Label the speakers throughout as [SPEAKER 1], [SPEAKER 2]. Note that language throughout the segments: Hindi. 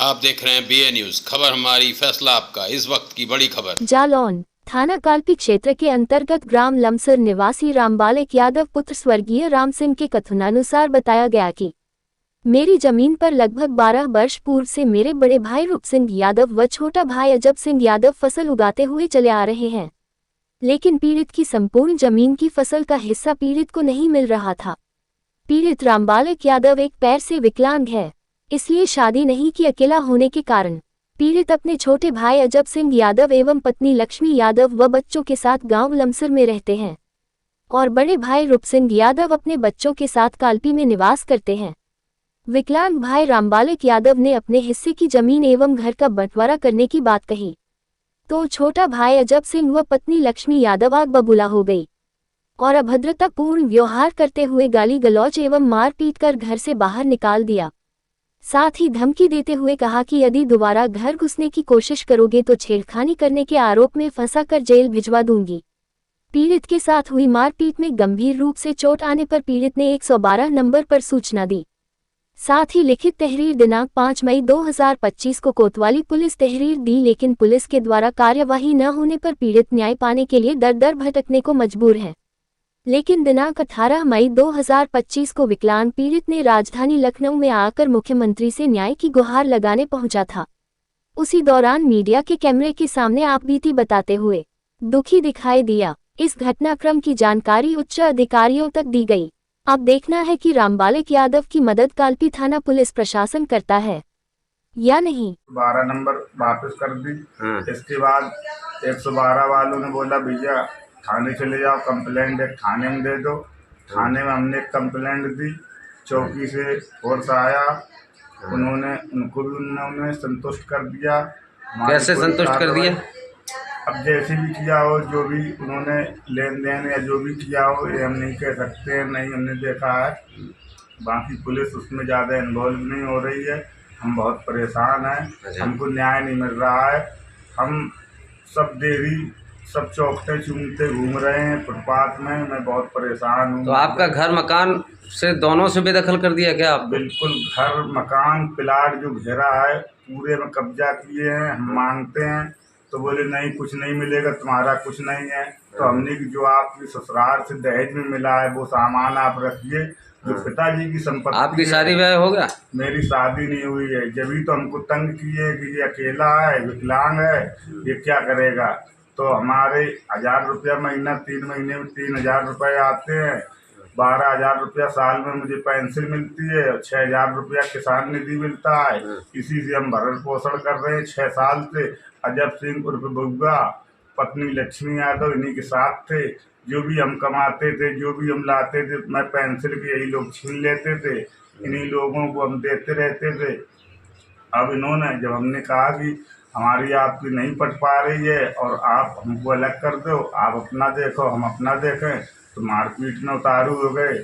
[SPEAKER 1] आप देख रहे हैं BA न्यूज। खबर हमारी, फैसला आपका। इस वक्त की बड़ी खबर।
[SPEAKER 2] जालौन थाना कालपी क्षेत्र के अंतर्गत ग्राम लमसर निवासी रामबालक यादव पुत्र स्वर्गीय राम सिंह के कथनानुसार बताया गया कि मेरी जमीन पर लगभग 12 वर्ष पूर्व से मेरे बड़े भाई रूप सिंह यादव व छोटा भाई अजब सिंह यादव फसल उगाते हुए चले आ रहे हैं, लेकिन पीड़ित की संपूर्ण जमीन की फसल का हिस्सा पीड़ित को नहीं मिल रहा था। पीड़ित रामबालक यादव एक पैर से विकलांग है, इसलिए शादी नहीं की। अकेला होने के कारण पीड़ित अपने छोटे भाई अजब सिंह यादव एवं पत्नी लक्ष्मी यादव व बच्चों के साथ गांव लमसर में रहते हैं और बड़े भाई रूप सिंह यादव अपने बच्चों के साथ कालपी में निवास करते हैं। विकलांग भाई रामबालक यादव ने अपने हिस्से की जमीन एवं घर का बंटवारा करने की बात कही तो छोटा भाई अजब सिंह व पत्नी लक्ष्मी यादव आग बबूला हो गई और अभद्रतापूर्ण व्यवहार करते हुए गाली गलौज एवं मारपीट कर घर से बाहर निकाल दिया। साथ ही धमकी देते हुए कहा कि यदि दोबारा घर घुसने की कोशिश करोगे तो छेड़खानी करने के आरोप में फंसाकर जेल भिजवा दूंगी। पीड़ित के साथ हुई मारपीट में गंभीर रूप से चोट आने पर पीड़ित ने 112 नंबर पर सूचना दी। साथ ही लिखित तहरीर दिनांक 5 मई 2025 को कोतवाली पुलिस तहरीर दी, लेकिन पुलिस के द्वारा कार्यवाही न होने पर पीड़ित न्याय पाने के लिए दर दर भटकने को मजबूर है। लेकिन दिनांक 18 मई 2025 को विकलांग पीड़ित ने राजधानी लखनऊ में आकर मुख्यमंत्री से न्याय की गुहार लगाने पहुंचा था। उसी दौरान मीडिया के कैमरे के सामने आपबीती बताते हुए दुखी दिखाई दिया। इस घटनाक्रम की जानकारी उच्च अधिकारियों तक दी गई। अब देखना है कि रामबालक यादव की मदद कालपी थाना पुलिस प्रशासन करता है या नहीं।
[SPEAKER 3] 12 नंबर वापस कर दी। इसके बाद 112 वालों ने बोला भैया थाने चले जाओ, कंप्लेंट एक थाने में दे दो। थाने में हमने कंप्लेंट दी, चौकी से फोर्स आया, उन्होंने संतुष्ट कर दिया।
[SPEAKER 4] कैसे संतुष्ट कर दिया?
[SPEAKER 3] अब जैसे भी किया हो, जो भी उन्होंने लेन देन या जो भी किया हो, ये हम नहीं कह सकते, नहीं हमने देखा है। बाकी पुलिस उसमें ज़्यादा इन्वॉल्व नहीं हो रही है। हम बहुत परेशान हैं, हमको न्याय नहीं मिल रहा है। हम सब देरी सब चौकटे चूमते घूम रहे हैं फुटपाथ में। मैं बहुत परेशान हूँ।
[SPEAKER 4] तो आपका घर मकान से दोनों से बेदखल कर दिया क्या आप?
[SPEAKER 3] बिल्कुल, घर मकान प्लाट जो घेरा है पूरे में कब्जा किए हैं। हम मांगते हैं तो बोले नहीं, कुछ नहीं मिलेगा, तुम्हारा कुछ नहीं है। तो हमने कि जो आपकी ससुराल से दहेज में मिला है वो सामान आप रखिए। जो पिताजी की संपत्ति।
[SPEAKER 4] आपकी शादी ब्याह हो गया?
[SPEAKER 3] मेरी शादी नहीं हुई है, जब तो हमको तंग किए कि ये अकेला है, विकलांग है, ये क्या करेगा। तो हमारे 1000 रुपया महीना, 3 महीने में 3000 रुपये आते हैं। 12,000 रुपया साल में मुझे पेंशन मिलती है, 6,000 रुपया किसान निधि मिलता है। इसी से हम भरण पोषण कर रहे हैं 6 साल से। अजब सिंह उर्फ बउआ, पत्नी लक्ष्मी यादव इन्हीं के साथ थे। जो भी हम कमाते थे, जो भी हम लाते थे, मैं पेंशन के यही लोग छीन लेते थे। इन्हीं लोगों को हम देते रहते थे। अब इन्होंने जब हमने कहा कि हमारी आपकी नहीं पट पा रही है और आप हमको अलग कर दो, आप अपना देखो हम अपना देखें, तो मारपीट में उतारू हो गए।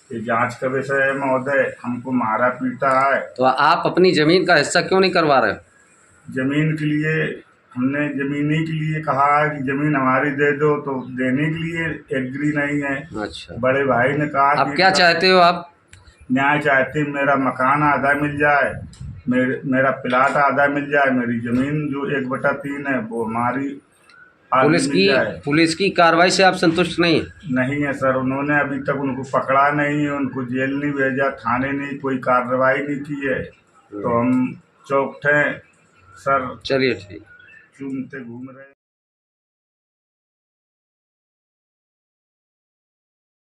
[SPEAKER 3] ये जांच का विषय है महोदय, हमको मारा पीटा है।
[SPEAKER 4] तो आप अपनी जमीन का हिस्सा क्यों नहीं करवा रहे?
[SPEAKER 3] जमीन के लिए हमने जमीनी के लिए कहा है कि जमीन हमारी दे दो, तो देने के लिए एग्री नहीं है।
[SPEAKER 4] अच्छा,
[SPEAKER 3] बड़े भाई ने कहा
[SPEAKER 4] आप क्या चाहते हो? आप
[SPEAKER 3] न्याय चाहते, मेरा मकान आधा मिल जाए, मेरा प्लाट आधा मिल जाए, मेरी जमीन जो 1/3 है वो हमारी
[SPEAKER 4] पुलिस की कार्रवाई से आप संतुष्ट नहीं?
[SPEAKER 3] नहीं है सर, उन्होंने अभी तक उनको पकड़ा नहीं है, उनको जेल नहीं भेजा, थाने नहीं कोई कार्रवाई नहीं की है। तो हम चौकठे सर
[SPEAKER 4] चलिए ठीक,
[SPEAKER 3] चूमते घूम रहे हैं।